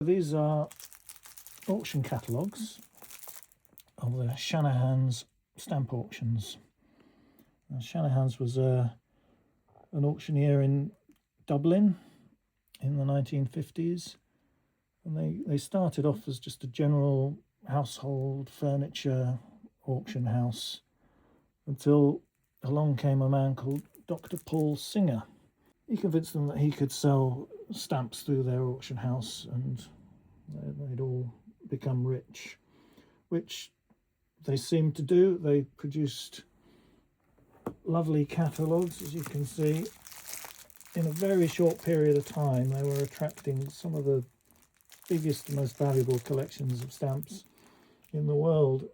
These are auction catalogues of the Shanahan's stamp auctions. Now, Shanahan's was an auctioneer in Dublin in the 1950s, and they started off as just a general household furniture auction house until along came a man called Dr. Paul Singer. He convinced them that he could sell stamps through their auction house and they'd all become rich, which they seemed to do. They produced lovely catalogues, as you can see. In a very short period of time, they were attracting some of the biggest and most valuable collections of stamps in the world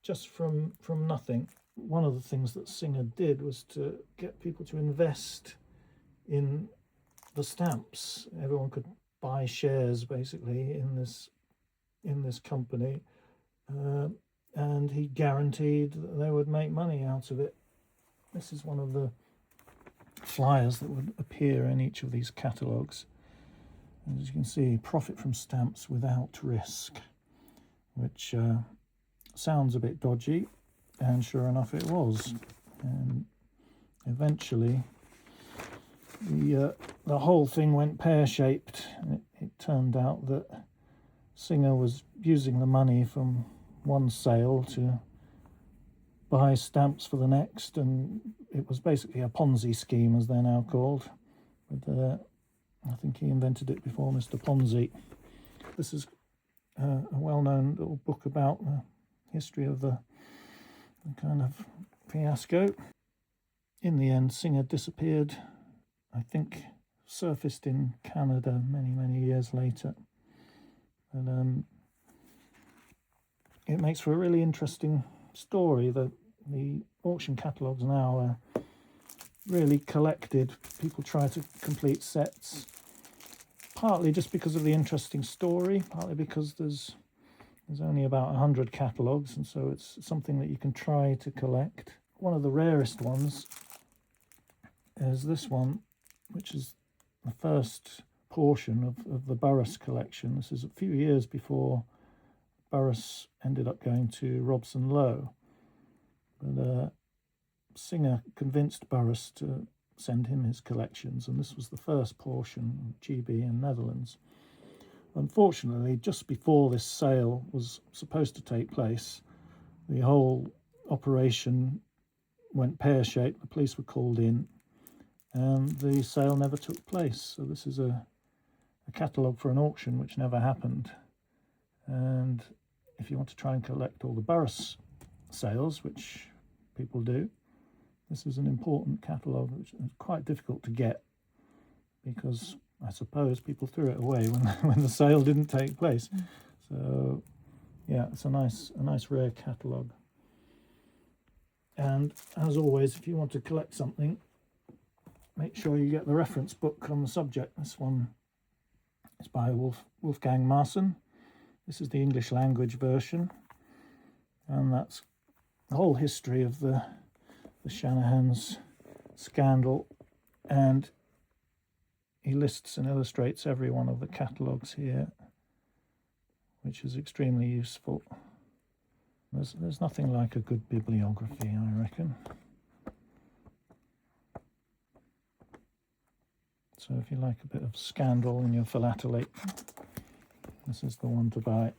just from nothing. One of the things that Singer did was to get people to invest in the stamps. Everyone could buy shares basically in this company, and he guaranteed that they would make money out of it. This is one of the flyers that would appear in each of these catalogues. As you can see, profit from stamps without risk, which sounds a bit dodgy, and sure enough it was. And eventually the whole thing went pear-shaped. It turned out that Singer was using the money from one sale to buy stamps for the next, and it was basically a Ponzi scheme, as they're now called. But I think he invented it before Mr. Ponzi. This is a well-known little book about the history of the kind of fiasco. In the end, Singer disappeared. I think surfaced in Canada many years later. And it makes for a really interesting story. That the auction catalogues now are really collected. People try to complete sets, partly just because of the interesting story, partly because there's only about 100 catalogues, and so it's something that you can try to collect. One of the rarest ones is this one, which is the first portion of the Burris collection. This is a few years before Burris ended up going to Robson Lowe. But Singer convinced Burris to send him his collections, and this was the first portion of GB in Netherlands. Unfortunately, just before this sale was supposed to take place, the whole operation went pear-shaped. The police were called in, and the sale never took place. So this is a catalogue for an auction which never happened. And if you want to try and collect all the Burris sales, which people do, this is an important catalogue which is quite difficult to get, because I suppose people threw it away when the sale didn't take place. So yeah, it's a nice rare catalogue. And as always, if you want to collect something, make sure you get the reference book on the subject. This one is by Wolfgang Maassen. This is the English language version, and that's the whole history of the Shanahan's scandal, and he lists and illustrates every one of the catalogues here, which is extremely useful. There's nothing like a good bibliography, I reckon. So if you like a bit of scandal in your philately, this is the one to buy.